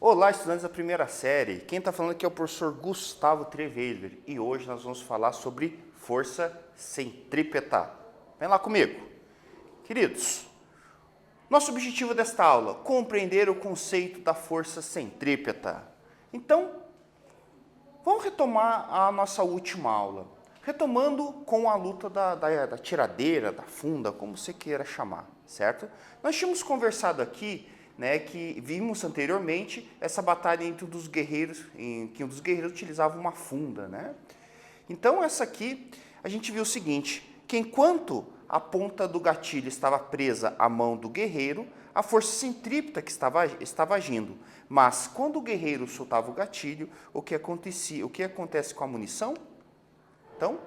Olá, estudantes da primeira série. Quem está falando aqui é o professor Gustavo Treveler e hoje nós vamos falar sobre força centrípeta. Vem lá comigo. Queridos, nosso objetivo desta aula é compreender o conceito da força centrípeta. Então, vamos retomar a nossa última aula. Retomando com a luta da tiradeira, da funda, como você queira chamar, certo? Nós tínhamos conversado aqui, que vimos anteriormente essa batalha entre os guerreiros, em que um dos guerreiros utilizava uma funda, Então essa aqui, a gente viu o seguinte, que enquanto a ponta do gatilho estava presa à mão do guerreiro, a força centrípeta que estava agindo. Mas quando o guerreiro soltava o gatilho, o que acontece com a munição? Então,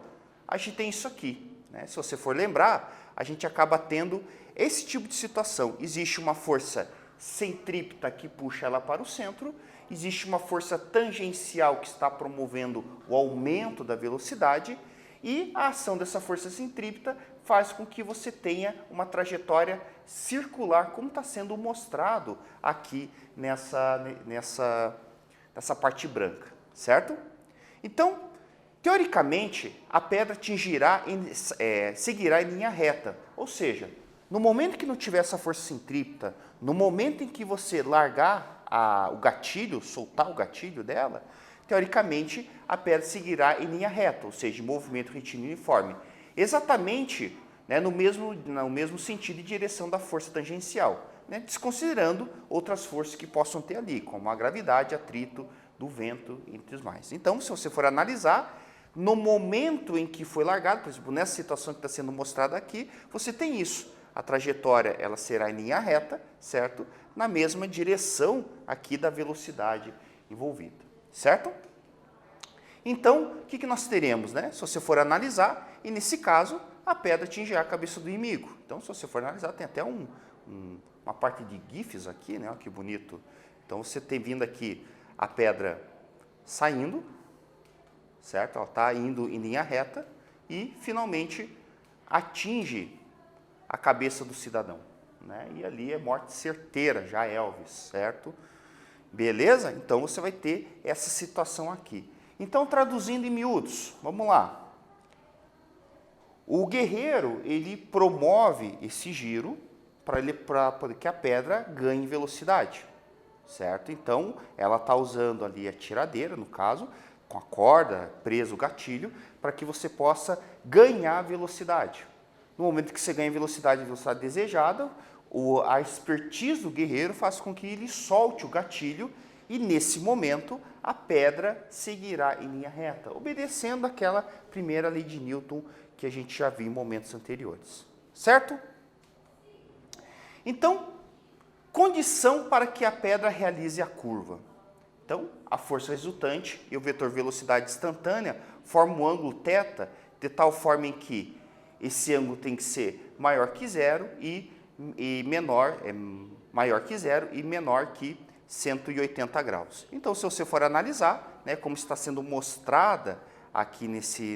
a gente tem isso aqui. Se você for lembrar, a gente acaba tendo esse tipo de situação. Existe uma força centrípeta que puxa ela para o centro, existe uma força tangencial que está promovendo o aumento da velocidade e a ação dessa força centrípeta faz com que você tenha uma trajetória circular, como está sendo mostrado aqui nessa parte branca, certo? Então, teoricamente, a pedra seguirá em linha reta, ou seja, no momento que não tiver essa força centrípeta, no momento em que você largar o gatilho, soltar o gatilho dela, teoricamente a pedra seguirá em linha reta, ou seja, em movimento retilíneo uniforme, exatamente no mesmo sentido e direção da força tangencial, desconsiderando outras forças que possam ter ali, como a gravidade, atrito do vento, entre os mais. Então, se você for analisar, no momento em que foi largado, por exemplo, nessa situação que está sendo mostrada aqui, você tem isso. A trajetória ela será em linha reta, certo? Na mesma direção aqui da velocidade envolvida, certo? Então, o que nós teremos, Se você for analisar, e nesse caso, a pedra atingirá a cabeça do inimigo. Então, se você for analisar, tem até uma parte de GIFs aqui, Olha que bonito. Então, você tem vindo aqui a pedra saindo, certo? Ela está indo em linha reta e, finalmente, atinge a cabeça do cidadão, E ali é morte certeira, já Elvis, certo? Beleza? Então, você vai ter essa situação aqui. Então, traduzindo em miúdos, vamos lá. O guerreiro, ele promove esse giro para que a pedra ganhe velocidade, certo? Então, ela está usando ali a tiradeira, no caso, com a corda, preso o gatilho, para que você possa ganhar velocidade. No momento que você ganha velocidade desejada, a expertise do guerreiro faz com que ele solte o gatilho e, nesse momento, a pedra seguirá em linha reta, obedecendo aquela primeira lei de Newton que a gente já viu em momentos anteriores. Certo? Então, condição para que a pedra realize a curva. Então, a força resultante e o vetor velocidade instantânea formam um ângulo θ de tal forma em que esse ângulo tem que ser maior que zero e maior que zero e menor que 180 graus. Então, se você for analisar, como está sendo mostrada aqui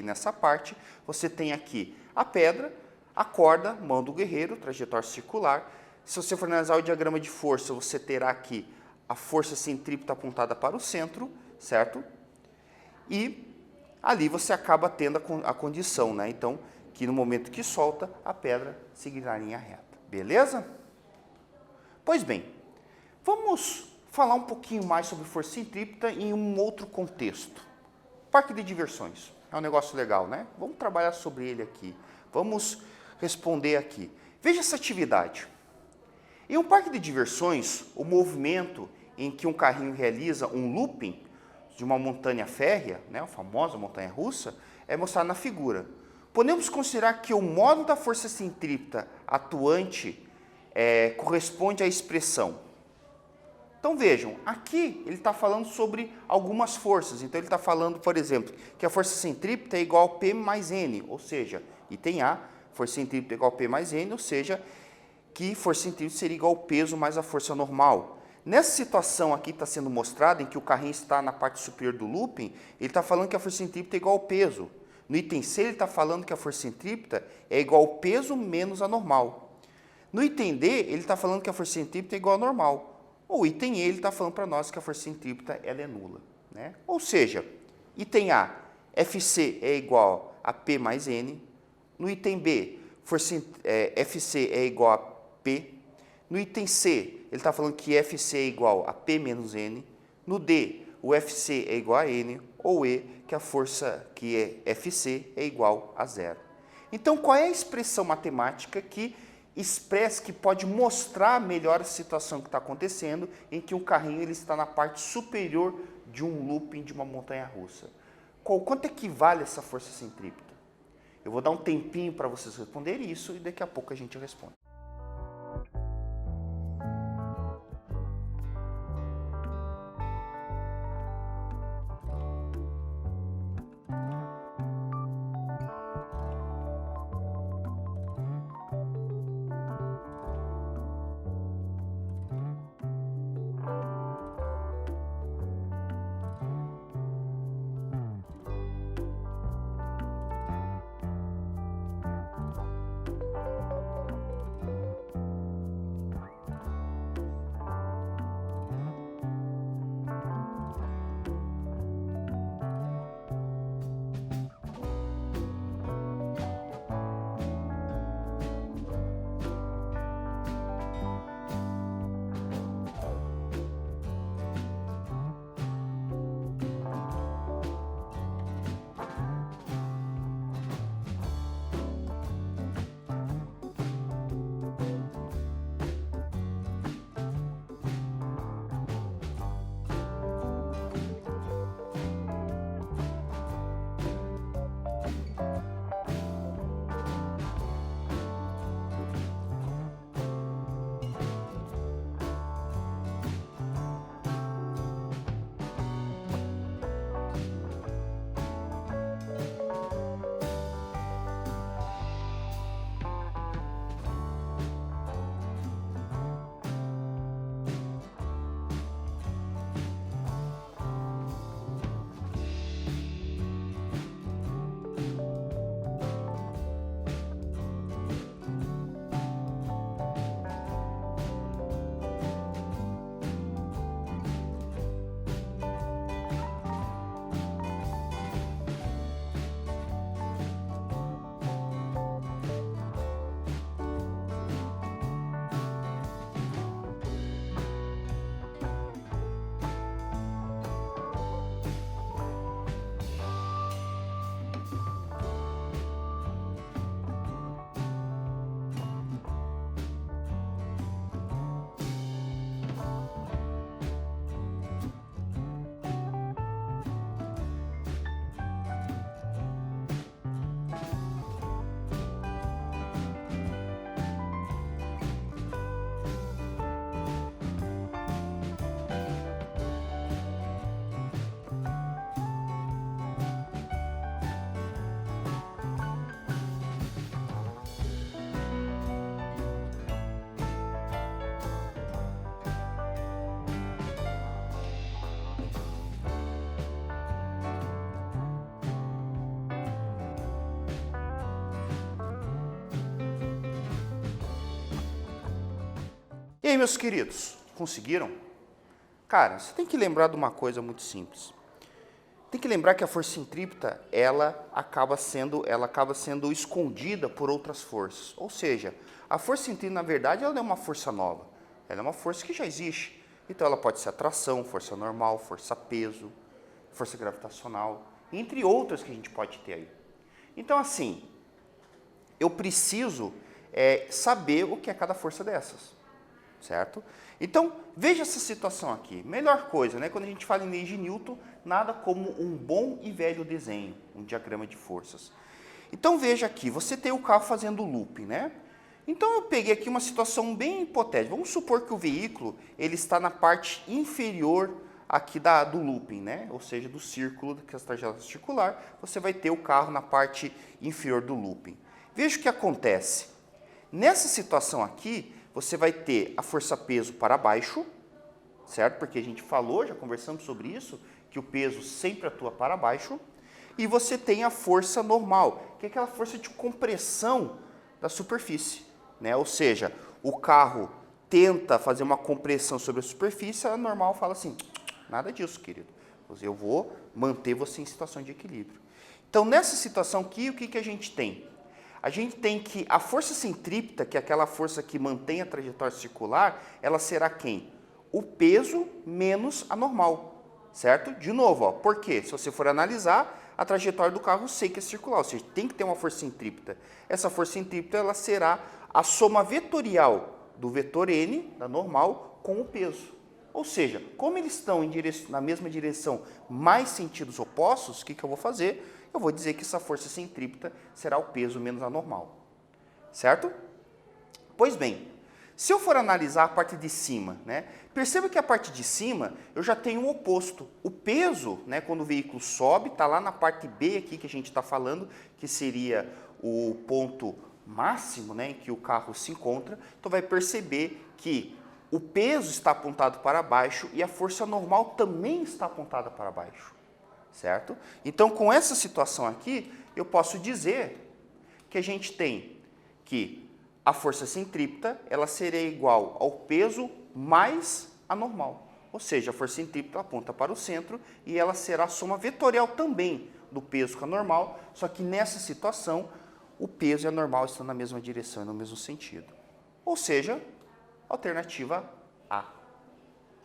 nessa parte, você tem aqui a pedra, a corda, mão do guerreiro, trajetória circular. Se você for analisar o diagrama de força, você terá aqui a força centrípeta apontada para o centro, certo? E ali você acaba tendo a condição, Então, que no momento que solta, a pedra seguirá em linha reta. Beleza? Pois bem, vamos falar um pouquinho mais sobre força centrípeta em um outro contexto. Parque de diversões. É um negócio legal, Vamos trabalhar sobre ele aqui. Vamos responder aqui. Veja essa atividade. Em um parque de diversões, o movimento em que um carrinho realiza um looping de uma montanha férrea, a famosa montanha-russa, é mostrado na figura. Podemos considerar que o modo da força centrípeta atuante corresponde à expressão. Então vejam, aqui ele está falando sobre algumas forças. Então ele está falando, por exemplo, que a força centrípeta é igual a P mais N, ou seja, item A, força centrípeta é igual a P mais N, ou seja, que força centrípeta seria igual ao peso mais a força normal. Nessa situação aqui está sendo mostrada, em que o carrinho está na parte superior do looping, ele está falando que a força centrípeta é igual ao peso. No item C, ele está falando que a força centrípeta é igual ao peso menos a normal. No item D, ele está falando que a força centrípeta é igual ao normal. O item E, ele está falando para nós que a força centrípeta ela é nula, né? Ou seja, item A, Fc é igual a P mais N. No item B, Fc é igual a P. No item C, ele está falando que Fc é igual a P menos N. No D, o Fc é igual a N. Ou E, que a força que é Fc é igual a zero. Então, qual é a expressão matemática que expressa, que pode mostrar melhor a situação que está acontecendo, em que o carrinho ele está na parte superior de um looping de uma montanha-russa? Quanto equivale essa força centrípeta? Eu vou dar um tempinho para vocês responderem isso e daqui a pouco a gente responde. E aí, meus queridos, conseguiram? Cara, você tem que lembrar de uma coisa muito simples. Tem que lembrar que a força centrípeta, ela acaba sendo escondida por outras forças. Ou seja, a força centrípeta, na verdade, ela não é uma força nova. Ela é uma força que já existe. Então, ela pode ser atração, força normal, força peso, força gravitacional, entre outras que a gente pode ter aí. Então, assim, eu preciso saber o que é cada força dessas. Certo? Então, veja essa situação aqui. Melhor coisa, né? Quando a gente fala em leis de Newton, nada como um bom e velho desenho, um diagrama de forças. Então, veja aqui, você tem o carro fazendo looping, né? Então, eu peguei aqui uma situação bem hipotética. Vamos supor que o veículo ele está na parte inferior aqui do looping, né? Ou seja, do círculo, que é a trajetória circular, você vai ter o carro na parte inferior do looping. Veja o que acontece. Nessa situação aqui, você vai ter a força-peso para baixo, certo? Porque a gente falou, já conversamos sobre isso, que o peso sempre atua para baixo. E você tem a força normal, que é aquela força de compressão da superfície, né? Ou seja, o carro tenta fazer uma compressão sobre a superfície, a normal fala assim, nada disso, querido. Eu vou manter você em situação de equilíbrio. Então, nessa situação aqui, o que a gente tem? A gente tem que a força centrípeta, que é aquela força que mantém a trajetória circular, ela será quem? O peso menos a normal, certo? De novo, ó, por quê? Se você for analisar, a trajetória do carro eu sei que é circular, ou seja, tem que ter uma força centrípeta. Essa força centrípeta ela será a soma vetorial do vetor n, da normal, com o peso. Ou seja, como eles estão na mesma direção, mas sentidos opostos, o que eu vou fazer? Eu vou dizer que essa força centrípeta será o peso menos a normal. Certo? Pois bem, se eu for analisar a parte de cima, né, perceba que a parte de cima eu já tenho o oposto. O peso, né, quando o veículo sobe, está lá na parte B aqui que a gente está falando, que seria o ponto máximo, né, em que o carro se encontra. Então vai perceber que o peso está apontado para baixo e a força normal também está apontada para baixo. Certo? Então, com essa situação aqui, eu posso dizer que a gente tem que a força centrípeta ela seria igual ao peso mais a normal. Ou seja, a força centrípeta aponta para o centro e ela será a soma vetorial também do peso com a normal, só que nessa situação o peso e a normal estão na mesma direção e no mesmo sentido. Ou seja, alternativa A.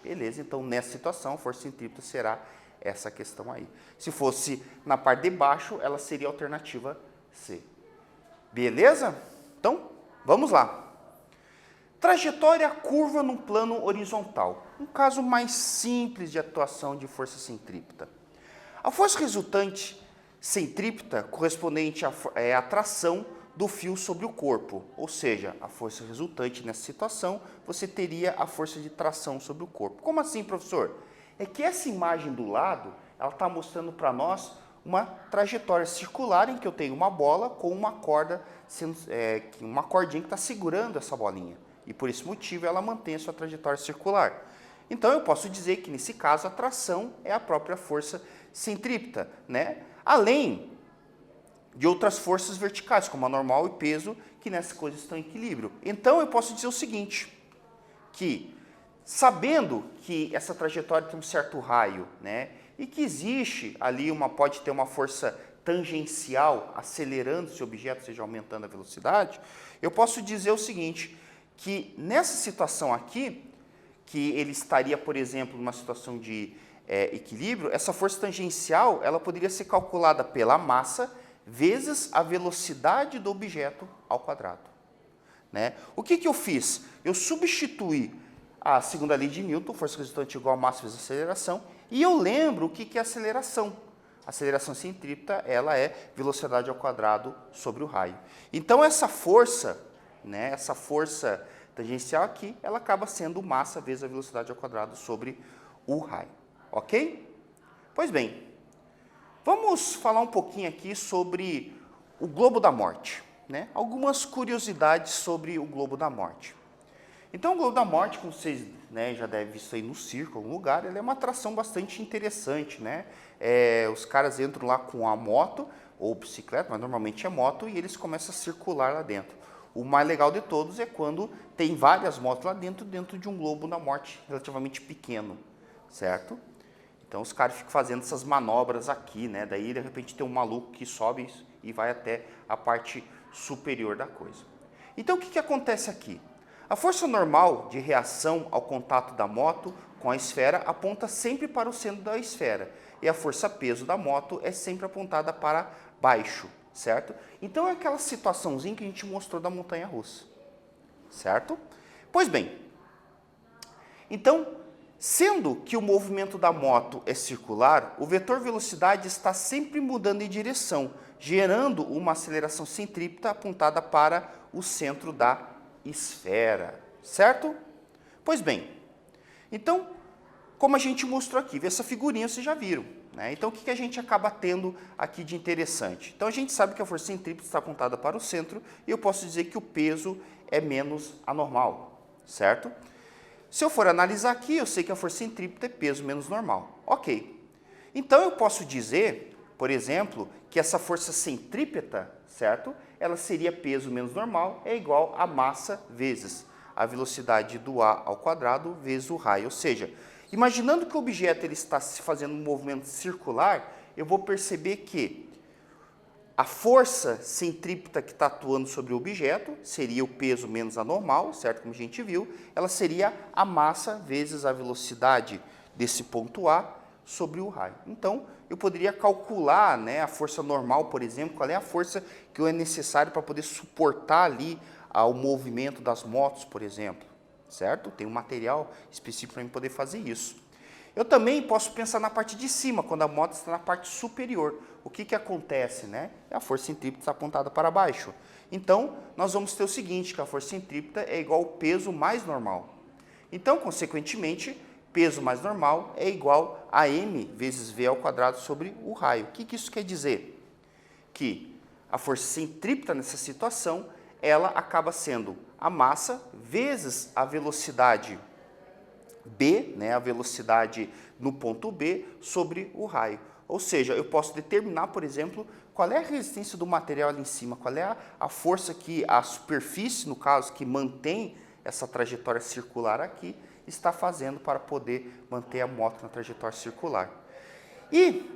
Beleza, então nessa situação a força centrípeta será essa questão aí. Se fosse na parte de baixo, ela seria a alternativa C. Beleza? Então, vamos lá. Trajetória curva num plano horizontal. Um caso mais simples de atuação de força centrípeta. A força resultante centrípeta correspondente à tração do fio sobre o corpo, ou seja, a força resultante nessa situação, você teria a força de tração sobre o corpo. Como assim, professor? É que essa imagem do lado, ela está mostrando para nós uma trajetória circular em que eu tenho uma bola com uma corda, uma cordinha que está segurando essa bolinha. E por esse motivo ela mantém a sua trajetória circular. Então eu posso dizer que nesse caso a tração é a própria força centrípeta, né? Além de outras forças verticais, como a normal e peso, que nessas coisas estão em equilíbrio. Então eu posso dizer o seguinte, que sabendo que essa trajetória tem um certo raio, né, e que existe ali pode ter uma força tangencial acelerando esse objeto, ou seja, aumentando a velocidade, eu posso dizer o seguinte, que nessa situação aqui, que ele estaria, por exemplo, numa situação de equilíbrio, essa força tangencial ela poderia ser calculada pela massa vezes a velocidade do objeto ao quadrado. Né? O que eu fiz? Eu substituí a segunda lei de Newton, força resultante igual a massa vezes aceleração, e eu lembro o que é aceleração. A aceleração centrípeta, ela é velocidade ao quadrado sobre o raio. Então, essa força, né, essa força tangencial aqui, ela acaba sendo massa vezes a velocidade ao quadrado sobre o raio. Ok? Pois bem, vamos falar um pouquinho aqui sobre o globo da morte. Né? Algumas curiosidades sobre o globo da morte. Então, o globo da morte, como vocês já devem visto aí no circo, em algum lugar, ele é uma atração bastante interessante. Né? Os caras entram lá com a moto, ou bicicleta, mas normalmente é moto, e eles começam a circular lá dentro. O mais legal de todos é quando tem várias motos lá dentro de um globo da morte relativamente pequeno, certo? Então, os caras ficam fazendo essas manobras aqui, né? Daí, de repente, tem um maluco que sobe e vai até a parte superior da coisa. Então, o que acontece aqui? A força normal de reação ao contato da moto com a esfera aponta sempre para o centro da esfera. E a força-peso da moto é sempre apontada para baixo, certo? Então, é aquela situaçãozinha que a gente mostrou da montanha-russa, certo? Pois bem, então, sendo que o movimento da moto é circular, o vetor velocidade está sempre mudando em direção, gerando uma aceleração centrípeta apontada para o centro da esfera, certo? Pois bem, então, como a gente mostrou aqui, essa figurinha vocês já viram. Né? Então, o que a gente acaba tendo aqui de interessante? Então, a gente sabe que a força centrípeta está apontada para o centro e eu posso dizer que o peso é menos a normal, certo? Se eu for analisar aqui, eu sei que a força centrípeta é peso menos normal. Ok. Então, eu posso dizer, por exemplo, que essa força centrípeta, certo? Ela seria peso menos normal, é igual a massa vezes a velocidade do A ao quadrado vezes o raio. Ou seja, imaginando que o objeto ele está se fazendo um movimento circular, eu vou perceber que a força centrípeta que está atuando sobre o objeto seria o peso menos a normal, certo? Como a gente viu, ela seria a massa vezes a velocidade desse ponto A sobre o raio. Então, eu poderia calcular, né, a força normal, por exemplo, qual é a força que é necessária para poder suportar ali o movimento das motos, por exemplo, certo? Tem um material específico para poder fazer isso. Eu também posso pensar na parte de cima, quando a moto está na parte superior. O que acontece, né? A força centrípeta está apontada para baixo. Então, nós vamos ter o seguinte, que a força centrípeta é igual ao peso mais normal. Então, consequentemente, peso mais normal é igual a m vezes v ao quadrado sobre o raio. O que isso quer dizer? Que a força centrípeta nessa situação, ela acaba sendo a massa vezes a velocidade B, né, a velocidade no ponto B sobre o raio. Ou seja, eu posso determinar, por exemplo, qual é a resistência do material ali em cima, qual é a força que a superfície, no caso, que mantém essa trajetória circular aqui, está fazendo para poder manter a moto na trajetória circular. E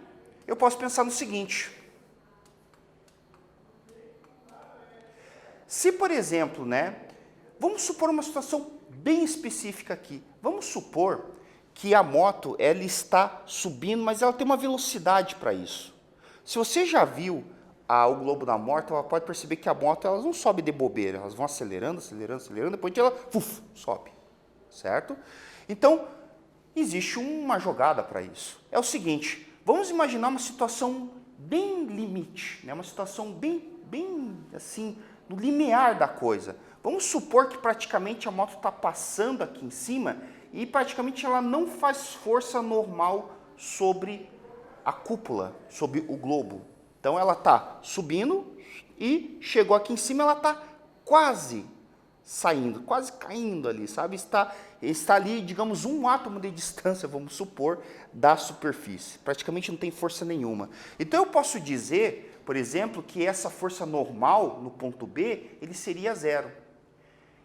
eu posso pensar no seguinte: se, por exemplo, né, vamos supor uma situação bem específica aqui. Vamos supor que a moto ela está subindo, mas ela tem uma velocidade para isso. Se você já viu o globo da moto, ela pode perceber que a moto ela não sobe de bobeira, elas vão acelerando, acelerando, acelerando, depois ela sobe, certo? Então, existe uma jogada para isso. É o seguinte, vamos imaginar uma situação bem limite, né? Uma situação bem assim, no limiar da coisa. Vamos supor que praticamente a moto está passando aqui em cima e praticamente ela não faz força normal sobre a cúpula, sobre o globo. Então ela está subindo e chegou aqui em cima, ela está quase saindo, quase caindo ali, sabe? Está ali, digamos, um átomo de distância, vamos supor, da superfície. Praticamente não tem força nenhuma. Então eu posso dizer, por exemplo, que essa força normal no ponto B, ele seria zero.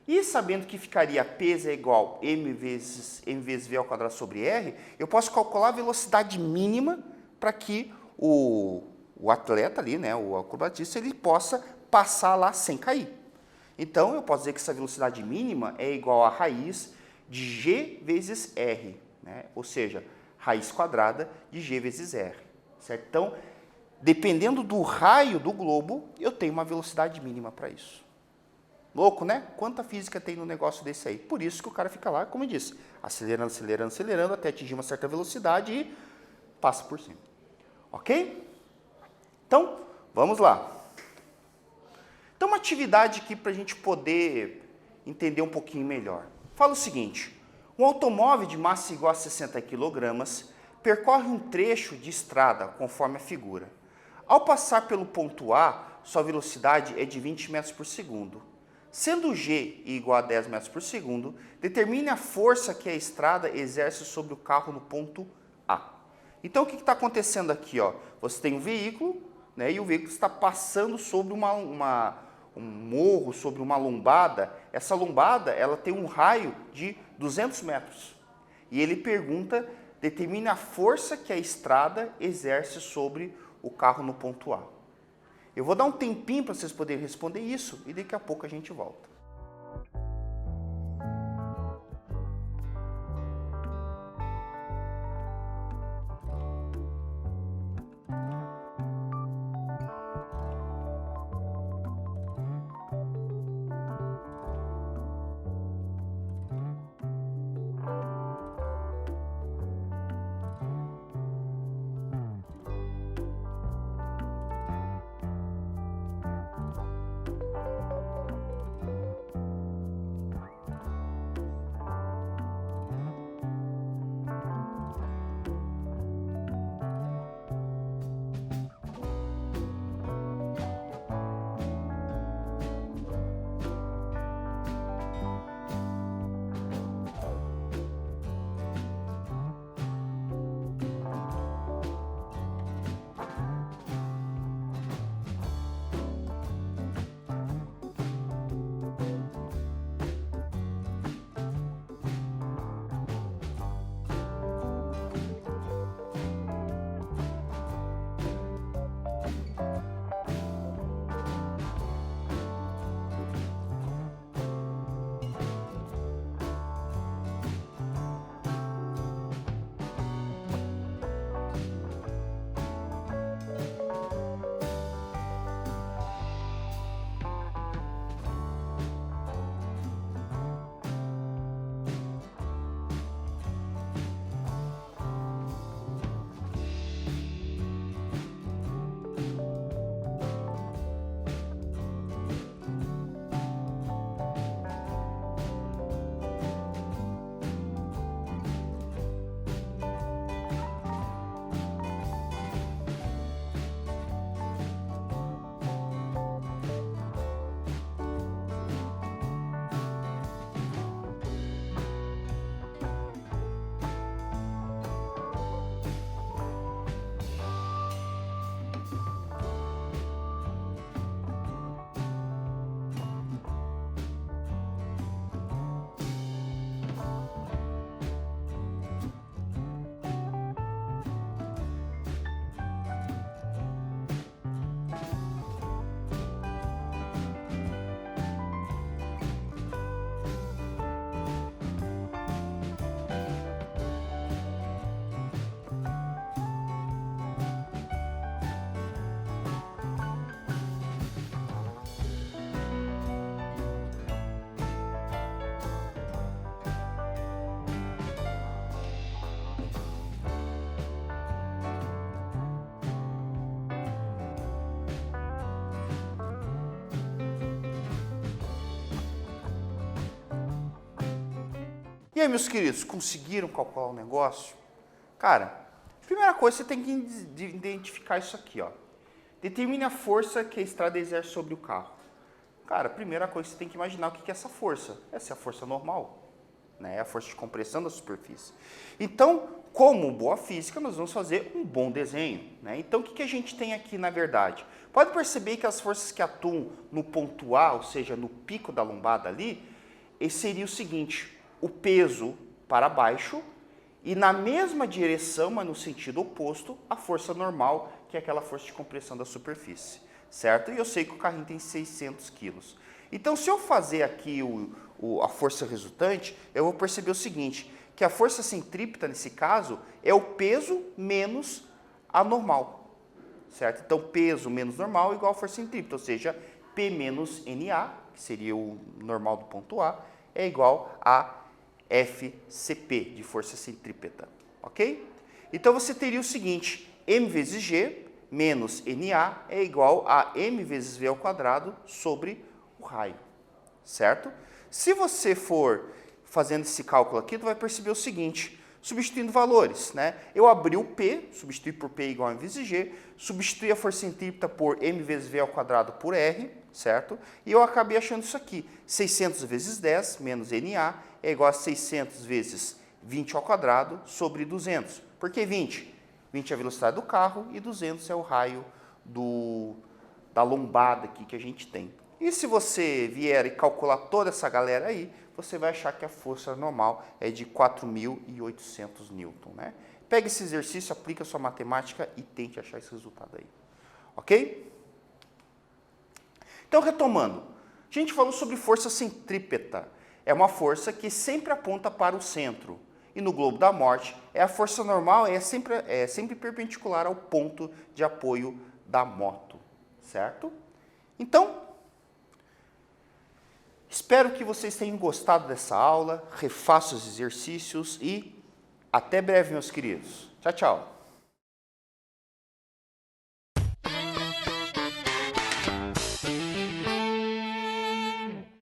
E sabendo que ficaria peso é igual m vezes v ao quadrado sobre r, eu posso calcular a velocidade mínima para que o atleta ali, né, o acrobatista, ele possa passar lá sem cair. Então, eu posso dizer que essa velocidade mínima é igual a raiz de g vezes r, né? Ou seja, raiz quadrada de g vezes r. Certo? Então, dependendo do raio do globo, eu tenho uma velocidade mínima para isso. Louco, né? Quanta física tem no negócio desse aí? Por isso que o cara fica lá, como eu disse, acelerando, acelerando, acelerando, até atingir uma certa velocidade e passa por cima. Ok? Então, vamos lá. Então, uma atividade aqui para a gente poder entender um pouquinho melhor. Fala o seguinte: um automóvel de massa igual a 60 kg percorre um trecho de estrada, conforme a figura. Ao passar pelo ponto A, sua velocidade é de 20 metros por segundo. Sendo g igual a 10 metros por segundo, determine a força que a estrada exerce sobre o carro no ponto A. Então, o que está acontecendo aqui? Ó? Você tem um veículo, né, e o veículo está passando sobre um morro, sobre uma lombada. Essa lombada ela tem um raio de 200 metros. E ele pergunta, determine a força que a estrada exerce sobre o carro no ponto A. Eu vou dar um tempinho para vocês poderem responder isso e daqui a pouco a gente volta. E aí, meus queridos, conseguiram calcular o negócio? Cara, primeira coisa, você tem que identificar isso aqui, ó. Determine a força que a estrada exerce sobre o carro. Cara, a primeira coisa, você tem que imaginar o que é essa força. Essa é a força normal, né? É a força de compressão da superfície. Então, como boa física, nós vamos fazer um bom desenho, né? Então, o que a gente tem aqui, na verdade? Pode perceber que as forças que atuam no ponto A, ou seja, no pico da lombada ali, esse seria o seguinte: o peso para baixo e na mesma direção, mas no sentido oposto, a força normal, que é aquela força de compressão da superfície, certo? E eu sei que o carrinho tem 600 quilos. Então, se eu fazer aqui a força resultante, eu vou perceber o seguinte, que a força centrípeta, nesse caso, é o peso menos a normal, certo? Então, peso menos normal é igual a força centrípeta, ou seja, P menos NA, que seria o normal do ponto A, é igual a FCP, de força centrípeta, ok? Então, você teria o seguinte, M vezes G menos NA é igual a M vezes V ao quadrado sobre o raio, certo? Se você for fazendo esse cálculo aqui, tu vai perceber o seguinte, substituindo valores, né? Eu abri o P, substituí por P igual a M vezes G, substituí a força centrípeta por M vezes V ao quadrado por R, certo? E eu acabei achando isso aqui, 600 vezes 10 menos NA é igual a 600 vezes 20 ao quadrado sobre 200. Por que 20? 20 é a velocidade do carro e 200 é o raio da lombada aqui que a gente tem. E se você vier e calcular toda essa galera aí, você vai achar que a força normal é de 4.800 newton, né? Pega esse exercício, aplica a sua matemática e tente achar esse resultado aí. Ok? Então, retomando, a gente falou sobre força centrípeta. É uma força que sempre aponta para o centro. E no globo da morte, a força normal é sempre perpendicular ao ponto de apoio da moto, certo? Então, espero que vocês tenham gostado dessa aula, refaça os exercícios e até breve, meus queridos. Tchau, tchau.